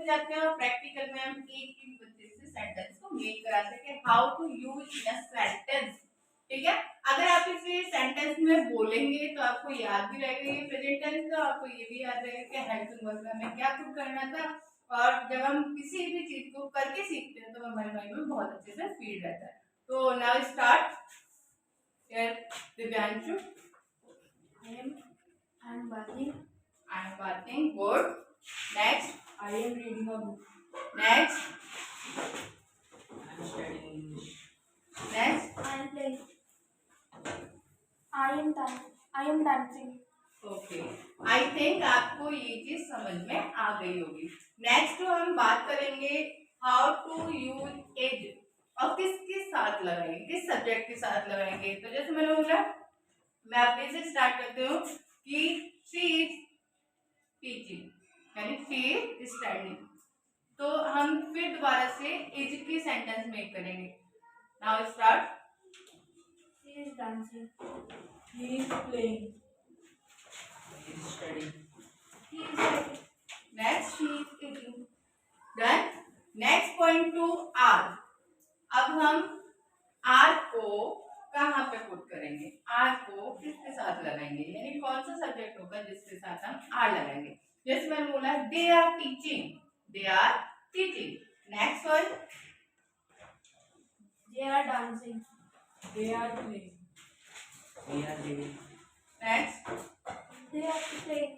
जाते हैं और प्रैक्टिकल में हम एक एक बच्चे से सेंटेंस को मेक कराते हैं कि how to use in a sentence. ठीक है, अगर आप इसे सेंटेंस में बोलेंगे तो आपको याद भी रहेगा ये प्रेजेंट टेंस, तो आपको ये भी याद रहेगा कि हेल्पिंग वर्ब में हमें क्या कुछ करना था। और जब हम किसी भी चीज को करके सीखते हैं तो हमारे माइंड में बहुत अच्छे से फीड रहता है। तो now start Divyanshu. I am bathing. I am bathing. Good. Next. I am reading a book. Next. I am studying English. Next. I am playing. I am dancing. Okay, I think आपको ये चीज समझ में आ गई होगी। नेक्स्ट हम बात करेंगे हाउ टू यूज इज, और किसके साथ लगाएंगे, किस सब्जेक्ट के साथ लगाएंगे। तो जैसे मैंने बोला, मैं अपने से स्टार्ट करती हूँ कि शी इज टीचिंग यानी शी इज स्टडीइंग, तो हम फिर दोबारा से इज की सेंटेंस मेक करेंगे। Now start. He is dancing. He is playing. He is studying. He is studying. Next. She is eating. Done. Next point two are. अब हम आर को कहाँ पे पुट करेंगे, आर को किसके साथ लगाएंगे, यानी कौन सा सब्जेक्ट होगा जिसके साथ हम आर लगाएंगे। जैसे मैंने बोला they are teaching, they are teaching. Next one. They are dancing. They are playing. We are living. Next. They are playing.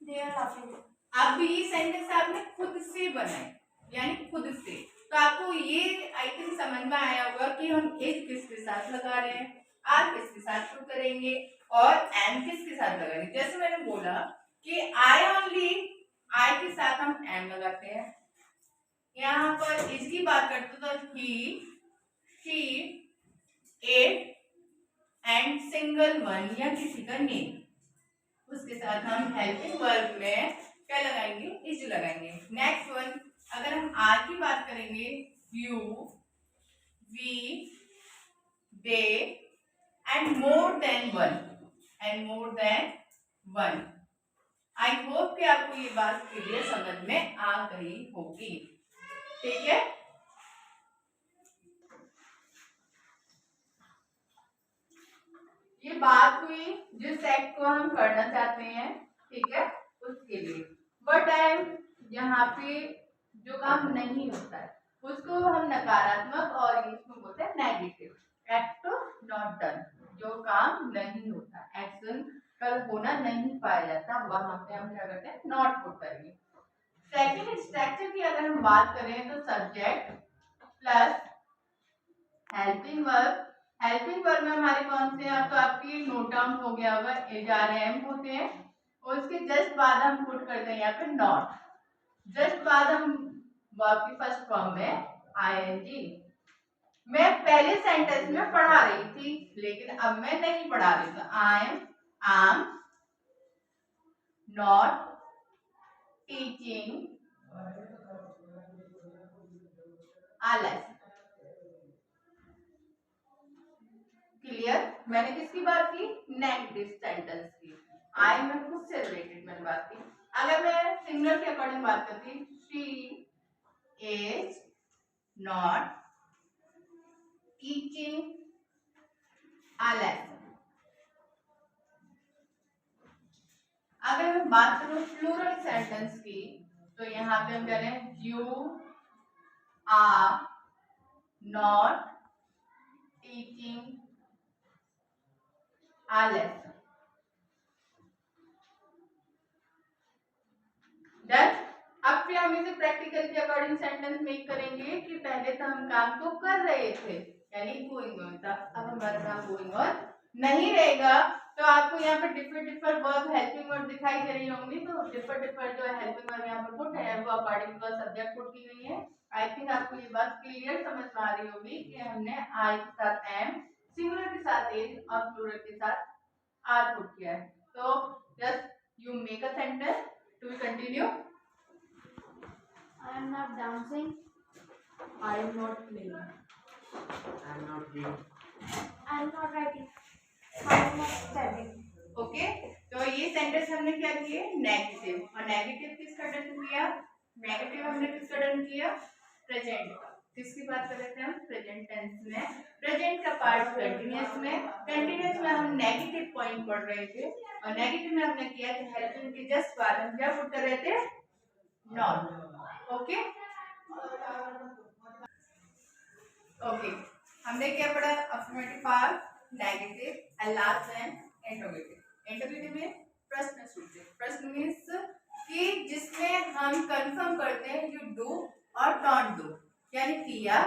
They are laughing. अब ये सेंटेंस आपने खुद से बनाए, यानी खुद से, तो आपको ये आई थिंक समझ में आया होगा कि हम इज किसके साथ लगा रहे हैं, आर किसके साथ पुट करेंगे और एम किसके साथ लगाएंगे। जैसे मैंने बोला कि आई ओनली, आई के साथ हम एम लगाते हैं। यहाँ पर इज की बात करते तो he, she, it and single one या किसी का नेम, उसके साथ हम हेल्पिंग वर्ब में क्या लगाएंगे, इज लगाएंगे। नेक्स्ट वन, अगर हम आर की बात करेंगे, you, we, they and more than one, and more than one. I hope कि आपको ये बात क्लियर समझ में आ गई होगी। ठीक है, ये बात हुई जिस एक्ट को हम करना चाहते हैं, ठीक है, उसके लिए। बट यहाँ पे जो काम नहीं होता है उसको हम नकारात्मक और इसमें बोलते हैं नेगेटिव, एक्ट नॉट डन, जो काम नहीं होता, एक्शन कल होना नहीं पाया जाता, वहां पे हम क्या करते हैं, नॉट पुट करेंगे। सेकंड स्ट्रक्चर की अगर हम बात करें तो subject plus helping verb. Helping verb में हमारे कौन से हैं, तो आपकी नोट डाउन हो गया होगा, एज आर एम होते हैं, और उसके जस्ट बाद हम पुट करते हैं यहाँ पे नॉट, जस्ट बाद हम वर्ब की फर्स्ट फॉर्म में आईएनजी। मैं पहले सेंटेंस में पढ़ा रही थी लेकिन अब मैं नहीं पढ़ा रही, तो आई am not teaching a lesson। Clear. मैंने किसकी बात की, नेगेटिव सेंटेंस की, आई में खुद से रिलेटेड मैंने बात की। अगर मैं सिंगुलर के अकॉर्डिंग बात करती, she is not teaching a lesson। अगर मैं बात करूं प्लूरल सेंटेंस की, तो यहाँ पे हम कह रहे हैं you are not teaching a lesson। Done. अब फिर हम इसे प्रैक्टिकल के अकॉर्डिंग सेंटेंस मेक करेंगे कि पहले तो हम काम को कर रहे थे यानी गोइंग ऑन था, अब हमारा काम गोइंग ऑन नहीं रहेगा। तो आपको यहाँ पर डिफर वर्ब हेल्पिंग वर्ब दिखाई दे रही होंगी, तो डिफर जो हेल्पिंग वर्ब यहाँ पर पुट है वो अकॉर्डिंग टू सब्जेक्ट पुट की गई है। आई थिंक आपको ये बात क्लियर समझ में आ रही होगी कि हमने आई के साथ एम, सिंगुलर के साथ इज और प्लूरल के साथ आर पुट किया है। तो just you make a sentence to continue. I am not dancing. I am not playing. I am not reading. I am not writing. I am not studying. Okay, तो ये sentence हमने क्या किए, negative, और negative किसका turn किया, negative हमने किसका डन किया, प्रेजेंट का। किसकी बात कर रहे थे हम, प्रेजेंट टेंस में। प्रेजेंट का पार्ट कंटिन्यूअस में, कंटिन्यूअस में हम नेगेटिव पॉइंट पढ़ रहे थे और नेगेटिव में हमने किया कि हेल्पिंग के जस्ट बाद हम क्या पुट कर रहे थे, नॉट। ओके ओके, हमने क्या पढ़ा, affirmative part, negative, एलार्ज and interrogative. Interrogative में प्रश्न सूचक, प्रश्न मीन्स कि जिसमें हम कंफर्म करते हैं यू डू और डोंट डू, यानी किया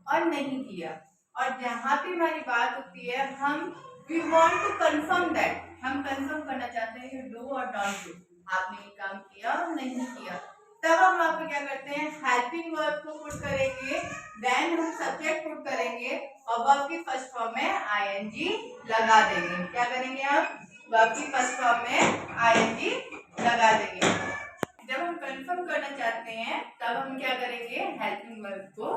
और नहीं किया। और जहाँ पे हमारी बात होती है हम we want to confirm that, हम कंफर्म करना चाहते हैं यू डू और डोंट डू, आपने ये काम किया और नहीं किया, तब हम वहाँ पे क्या करते हैं, हेल्पिंग वर्ब को पुट करेंगे, देन हम सब्जेक्ट पुट करेंगे और वर्ब की फर्स्ट फॉर्म में आईएनजी लगा देंगे। क्या करेंगे हम, वर्ब की फर्स्ट फॉर्म में आईएनजी लगा देंगे। जब हम कंफर्म करना चाहते हैं तब हम क्या करेंगे, हेल्पिंग वर्ब को।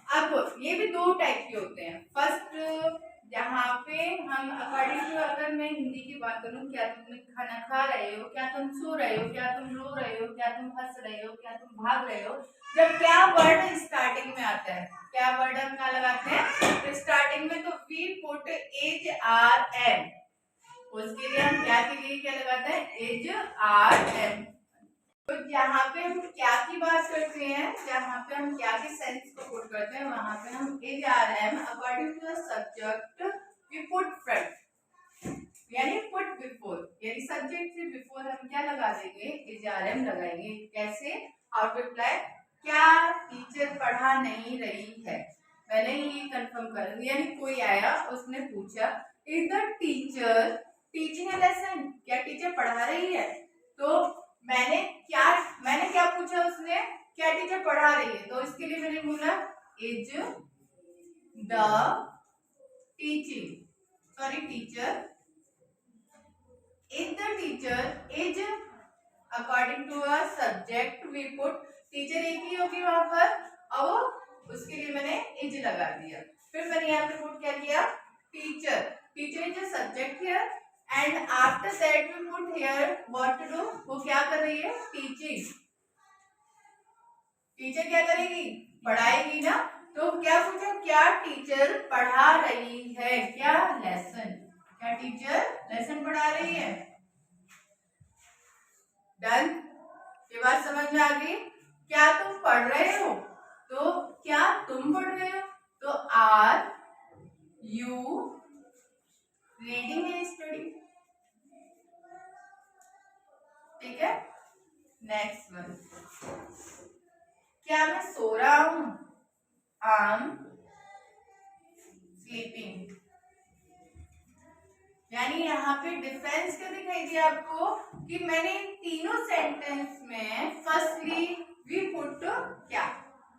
अब ये भी दो टाइप के होते हैं। फर्स्ट, जहाँ पे हम अकॉर्डिंग टू, अगर मैं हिंदी की बात करूँ, क्या तुम खाना खा रहे हो, क्या तुम सो रहे हो, क्या तुम रो रहे हो, क्या तुम हंस रहे हो, क्या तुम भाग रहे हो, जब क्या वर्ड स्टार्टिंग में आता है, क्या वर्ड हम क्या लगाते हैं, तो स्टार्टिंग में तो we put is are am, उसके लिए हम क्या के लिए क्या लगाते हैं, एज आर एम। तो जहाँ पे हम क्या की बात करते हैं, जहाँ पे हम क्या के सेंस को पुट करते हैं, वहां पे हम is are am according to the subject we put front, यानी पुट बिफोर, यानी सब्जेक्ट से बिफोर हम क्या लगा देंगे, इज आर एम लगाएंगे। कैसे, हाउ टू अप्लाई, क्या टीचर पढ़ा नहीं रही है, मैंने ये कंफर्म कर दिया, यानी कोई आया उसने पूछा is the teacher teaching a lesson, क्या टीचर पढ़ा रही है, तो मैंने क्या पूछा, उसने क्या टीचर पढ़ा रही है, तो इसके लिए मैंने बोला is the teaching, sorry teacher, is the teacher, is according to a subject we put, teacher एक ही होगी वहां पर, और उसके लिए मैंने इज लगा दिया। फिर मैंने यहाँ पे पुट क्या किया, teacher, teacher is a subject here and after that we put here what to do, वो क्या कर रही है, टीचिंग, टीचर क्या करेगी, पढ़ाएगी ना, तो क्या पूछा, क्या टीचर पढ़ा रही है, क्या लेसन, क्या टीचर लेसन पढ़ा रही है। डन, ये बात समझ में आ गई, क्या तुम पढ़ रहे हो, तो क्या तुम पढ़ रहे हो, तो are you reading and study, ठीक है। नेक्स्ट वन, क्या मैं सो रहा हूं, आई एम स्लीपिंग, यानी यहाँ पे डिफरेंस क्या दिखाई दिया आपको, कि मैंने तीनों सेंटेंस में फर्स्टली वी पुट क्या,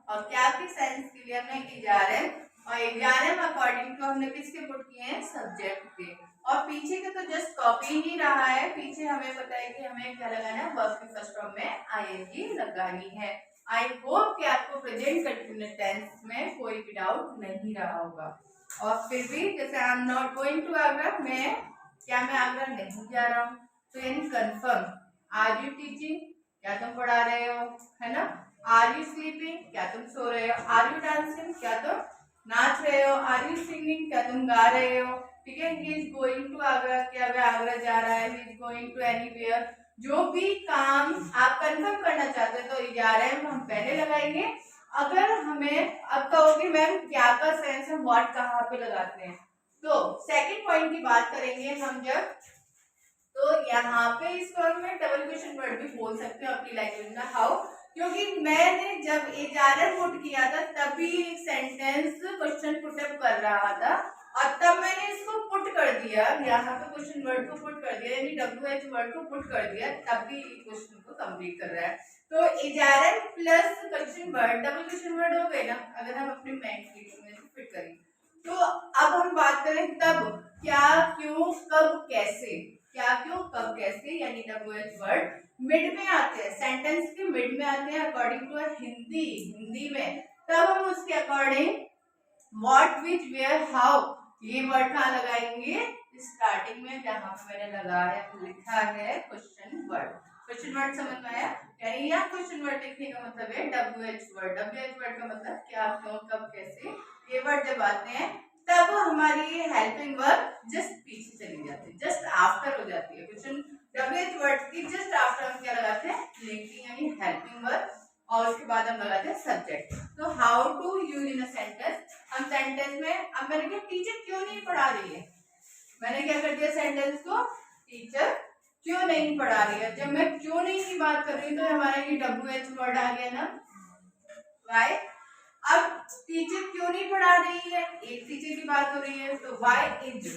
और क्या के सेंस के लिए हमने इजारम, और इजारम अकॉर्डिंग टू हमने किसके पुट किए हैं, सब्जेक्ट के, और पीछे के तो जस्ट कॉपी ही रहा है, पीछे हमें पता है कि हमें क्या लगाना है, वर्ब की फर्स्ट फॉर्म में आईएनजी लगानी है। आई होप कि आपको प्रेजेंट कंटिन्यूअस टेंस में कोई भी डाउट नहीं रहा होगा। और फिर भी जैसे I am not going to Agra, मैं आगरा नहीं जा रहा हूँ, तो यानी कंफर्म, आर यू टीचिंग, क्या तुम पढ़ा रहे हो, है ना, आर यू स्लीपिंग, क्या तुम सो रहे हो, आर यू डांसिंग, क्या तुम नाच रहे हो, आर यू सिंगिंग, क्या तुम गा रहे हो, ठीक है। He is going to Agra, क्या वह आगरा जा रहा है, he is going to anywhere, जो भी काम आप कंफर्म करना चाहते हैं तो इजारम हम पहले लगाएंगे। अगर हमें अब कहोगे मैम क्या का सेंस हम व्हाट कहाँ पे लगाते हैं, तो सेकंड पॉइंट की बात करेंगे हम जब, तो यहाँ पे इसको मैं डबल क्वेश्चन वर्ड भी बोल सकते हो अपनी लैंग्वेज में, हाउ, क्योंकि मैंने जब इजारम पुट किया था तभी एक सेंटेंस क्वेश्चन पुटअप कर रहा था, और तब मैंने इसको पुट कर दिया, यहाँ पे क्वेश्चन वर्ड को पुट कर दिया, यानी WH वर्ड को पुट कर दिया, तब भी क्वेश्चन को कंप्लीट कर रहा है। तो इजारम plus question word double question word हो गए ना, अगर हम अपने मेंस में फिट करें। तो अब हम बात करें तब, क्या, क्यों, कब, कैसे, क्या, क्यों, कब, कैसे, यानी WH वर्ड मिड में आते हैं, सेंटेंस के मिड में आते हैं अकॉर्डिंग टू हिंदी में, तब हम उसके according what, which, where, how, ये वर्ड कहाँ लगाएंगे, स्टार्टिंग में, जहां पे मैंने लगाया लिखा है क्वेश्चन वर्ड। क्वेश्चन वर्ड समझ में आया? यानी यहाँ क्वेश्चन वर्ड लिखने का मतलब है WH वर्ड। WH वर्ड का मतलब क्या, क्यों, कब, कैसे, ये वर्ड जब आते हैं तब हमारी हेल्पिंग वर्ब जस्ट पीछे चली जाती है, जस्ट आफ्टर हो जाती है। क्वेश्चन WH वर्ड की जस्ट आफ्टर हम क्या लगाते हैं, लिंकिंग यानी हेल्पिंग वर्ब, और उसके बाद हम लगाते हैं सब्जेक्ट। तो how to use in a sentence, हम सेंटेंस में, अब मैंने क्या टीचर क्यों नहीं पढ़ा रही है, मैंने क्या कर दिया सेंटेंस को, टीचर क्यों नहीं पढ़ा रही है। जब मैं क्यों नहीं की बात कर रही हूँ तो हमारा ये WH वर्ड आ गया ना, वाई। अब टीचर क्यों नहीं पढ़ा रही है, एक टीचर की बात हो रही है, तो वाई इज,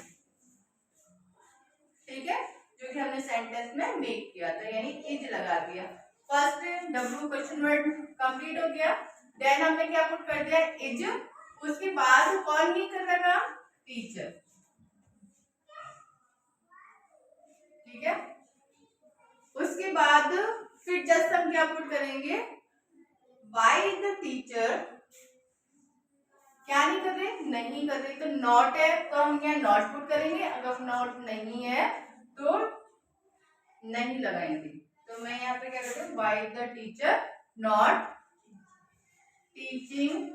ठीक है, जो कि हमने सेंटेंस में मेक किया था, यानी इज लगा दिया। First W question word complete हो गया। देन हमने क्या पुट कर दिया, इज, उसके बाद कौन नहीं कर रहा, टीचर, ठीक है। उसके बाद फिर जस्ट हम क्या पुट करेंगे, वाई द टीचर, क्या नहीं कर रहे, नहीं कर रहे, तो नॉट है तो हम क्या नॉट पुट करेंगे, अगर नॉट नहीं है तो नहीं लगाएंगे। तो मैं यहाँ पे क्या करती हूँ, why the teacher not teaching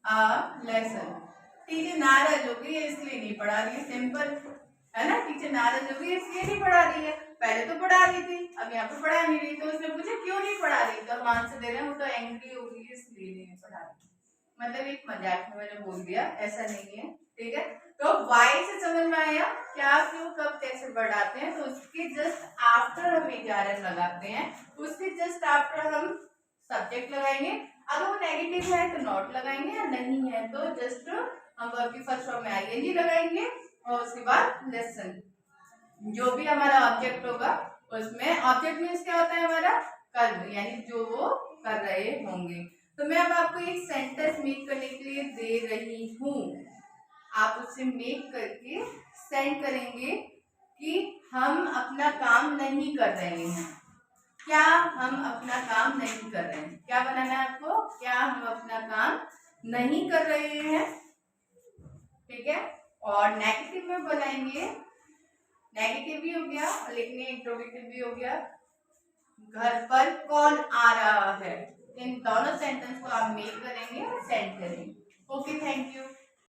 a lesson, teacher नाराज हो गई है इसलिए नहीं पढ़ा रही है, सिंपल है ना, टीचर नाराज हो गई है इसलिए नहीं पढ़ा रही है, पहले तो पढ़ा रही थी अब यहाँ पे पढ़ा नहीं रही, तो उसने पूछा क्यों नहीं पढ़ा रही, तो हम आंसर दे रहे हैं वो तो एंग्री हो गई इसलिए नहीं पढ़ा रही, मतलब एक मजाक में मैंने बोल दिया, ऐसा नहीं है, ठीक है। तो वाई से समझ में आया क्या, क्यों, कब, कैसे वर्ड आते हैं, तो उसके जस्ट आफ्टर हम एचआरएन लगाते हैं, उसके जस्ट आफ्टर हम सब्जेक्ट लगाएंगे, अगर वो नेगेटिव है तो नॉट लगाएंगे, या नहीं है तो जस्ट हम वर्ब की फर्स्ट फॉर्म में आईएनजी लगाएंगे, और उसके बाद लेसन, जो भी हमारा ऑब्जेक्ट होगा उसमें, ऑब्जेक्ट मीन्स क्या होता है हमारा कर्म, यानी जो वो कर रहे होंगे। तो मैं अब आपको एक सेंटेंस मेक करने के लिए दे रही हूँ, आप उसे मेक करके सेंड करेंगे कि हम अपना काम नहीं कर रहे हैं, क्या हम अपना काम नहीं कर रहे हैं, क्या बनाना है आपको, क्या हम अपना काम नहीं कर रहे हैं, ठीक है। और नेगेटिव में बनाएंगे, नेगेटिव भी हो गया और लिखने इंट्रोगेटिव भी हो गया, घर पर कौन आ रहा है, इन दोनों सेंटेंस को आप मेक करेंगे और सेंड करेंगे। Okay, thank you.